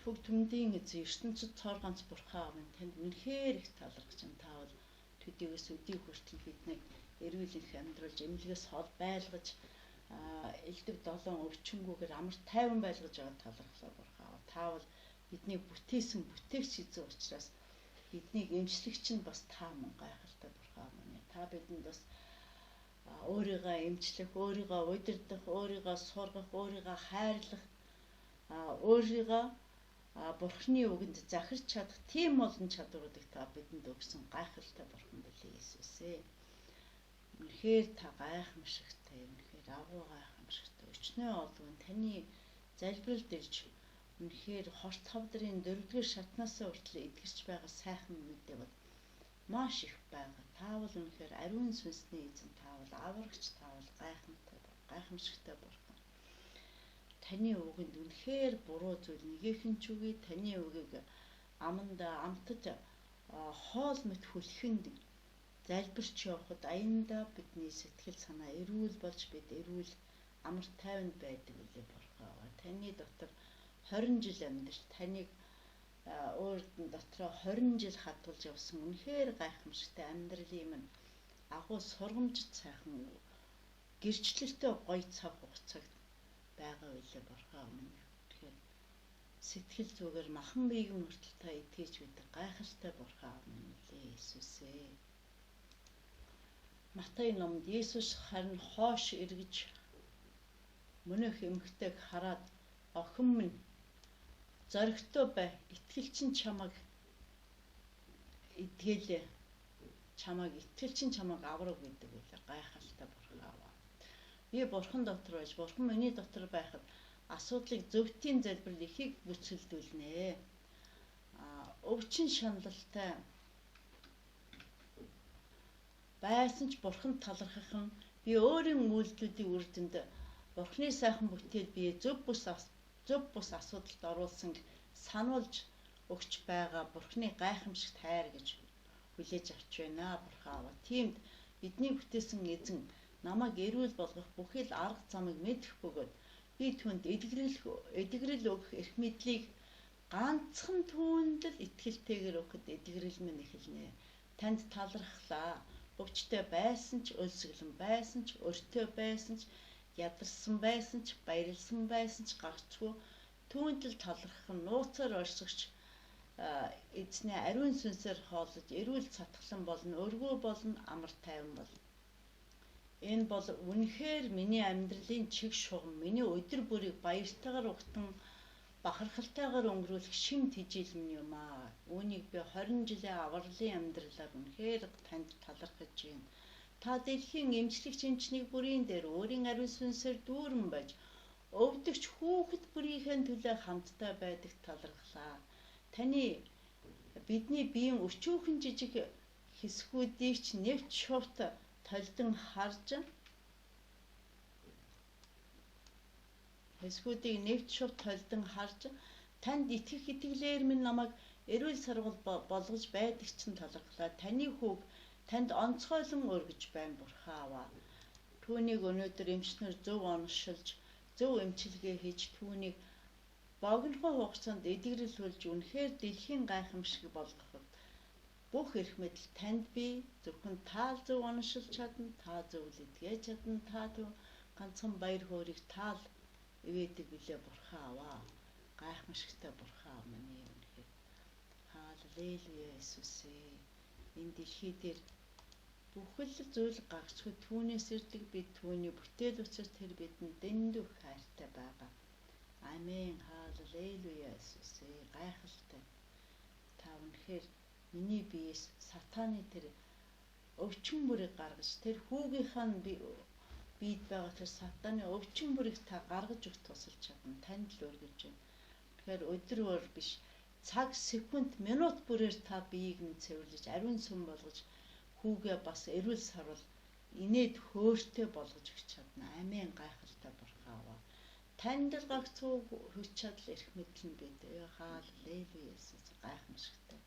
Түг түмдийн эзэн ертөнцид цоор ганц бурхан минь танд үнэхээр их талархаж байна. Та бол төдийгөөс өдийг хүртэл биднийг эрүүл их амьдруулж, эмнэлгээс хол байлгаж, элдэг долоон өвчнгүүгээр амар тайван байлгаж байгаа талархлаа бурхан. Та бол бидний бүтээсэн бүтээгч эзэн учраас биднийг эмчлэгч нь бас та мөн гайхалтай бурхан минь. Та бидэнд бас өөрийгөө эмчлэх, өөрийгөө удирдах, өөрийгөө сургах, өөрийгөө хайрлах, өөрийгөө Бурхны үгэнд захирч чадах тийм олон чадваруудыг та бидэнд өгсөн гайхалтай бурхан билээ Иесус ээ. Үнэхээр та гайхамшигтай, үнэхээр агуу гайхамшигтай. Өчнөө олгон таны залбиралд ирж үнэхээр хорт хавдрын 4-р шатнаасаа хүртэл эдгэрч байгаа сайхан мэдээ бол маш их байгаа. Та бол үнэхээр ариун сүнсний эзэн, та бол аврагч, та бол гайхамтай, гайхамшигтай бурхан. Таны үгэнд үнэхээр буруу зүйл нэгэн ч үгүй. Таны үгийг амтад хоол мэт хүлхэнд залбирч явахад аяндаа бидний сэтгэл санаа эрүүл болж бид эрүүл амар тайванд байдаг үлээ бурхан. Таны дотор 20 жил амьдарч таныг өөртөө дотроо 20 жил хадгалж явсан үнэхээр гайхамшигтай амьдралын минь агуу сургамжит сайхан гэрчлэлтэй гоё цаг хугацааг байгаа үлээ бурхан минь. Тэгэхээр сэтгэл зүгээр махан биегэн хүртэл та итгэж байдаг гайхалтай бурхан минь үлээ Иесус ээ. Матай номд Иесус харин хоош эргэж мөнөх эмхтэйг хараад охин минь зоригтой бай, итгэлчин чамайг идгэлээ, итгэлчин чамайг авраг гэдэг үлээ гайхалтай бурхан аваа. Би бурхан дотор байж, бурхан миний дотор байхад асуудлыг зөвхөн залбирал ихийг бүцгэлдүүлнэ. Өвчин шаналлтай байсан ч бурханд талархах нь би өөрийн үйлдэлүүдийн үр дүнд бурханы сайхан бүтээл бие зөв бус асуудалд оруулсан сануулж өгч байгаа бурханы гайхамшигт хайр гэж хүлээж авч байна бурхан. Тиймд бидний бүтээсэн эзэн намайг эрүүл болгох бүхий л арга замыг мэдэх бөгөөд би түүнд эдгэрэл өгөх эрх мэдлийг ганцхан түүнд л итгэлтэйгээр өгөхөд эдгэрэл минь эхэлнэ. Танд талархлаа. Өвчтэй байсан ч, өлсгөлэн байсан ч, өртөө байсан ч, ядарсан байсан ч, баярлсан байсан ч гарцгүй түүнд л талархах нь нууцаар оршигч эзний ариун сүнсээр хоолож эрүүл цатгалан болно, өргөө болно, амар тайван болно. Энэ бол үнэхээр миний амьдралын чиг шугам, миний өдөр бүрийг баяртайгаар угтан бахархалтайгаар өнгөрүүлэх шим тижил минь юм аа. Үүнийг би 20 жилийн авралын амьдралаар үнэхээр танд талархаж байна. Та дэлхийн эмчлэгч эмчнийг бүрийн дээр өөрийн ариун сүнсээр дүүрэн байж өвдөгч хүүхэд бүрийнхээ төлөө хамтдаа байдаг талархлаа. Таны бидний биеийн өчүүхэн жижиг хэсгүүдийг ч нэвт шувт толдон харж танд итгэх итгэлээр минь намайг эрүүл сарвал болгож байдаг ч талархлаа. Таны хүүг танд онцгойлон өргөж байна бурхан аваа. Түүнийг өнөөдөр эмчнэр зөв оношилж, зөв эмчилгээ хийж түүнийг богинохон хугацаанд эдгэрэлүүлж үнэхээр дэлхийн гайхамшиг болгоход бүх эрх мэдэл танд бий. Зөвхөн та зөв оношилж чадна, та зөв эдгэж чадна, та ганцхан баяр хөөргийг таал ивэдэг билээ бурхан аваа. Гайхамшигтай бурхан минь үнэхээр. Халелуя Иесус ээ. Энэ дэлхий дээр бүхэл зүйл гагцхүү түүнээс ирдэг, бид түүний бүтээл учраас тэр бидэнд дэндүү хайртай байгаа. Амен. Халелуя Иесус ээ. Гайхалтай. Та үнэхээр миний биеэс сатаны тэр өвчин бүрийг гаргаж, тэр хүүгийнхаа биед байгаа тэр сатаны өвчин бүрийг та гаргаж өгч тусалж чадна. Танд л өргөж байна. Тэгэхээр өдөр бүр биш, цаг, секунд, минут бүрээр та биеийг нь цэвэрлэж, ариун сүм болгож, хүүгээ бас эрүүл сарвал инээд хөөртэй болгож өгч чадна. Амен. Гайхалтай бурхан аваа. Танд л гагцхүү хүч чадал эрх мэдэл нь бид. Хаалелуя Иесус. Гайхамшигтай.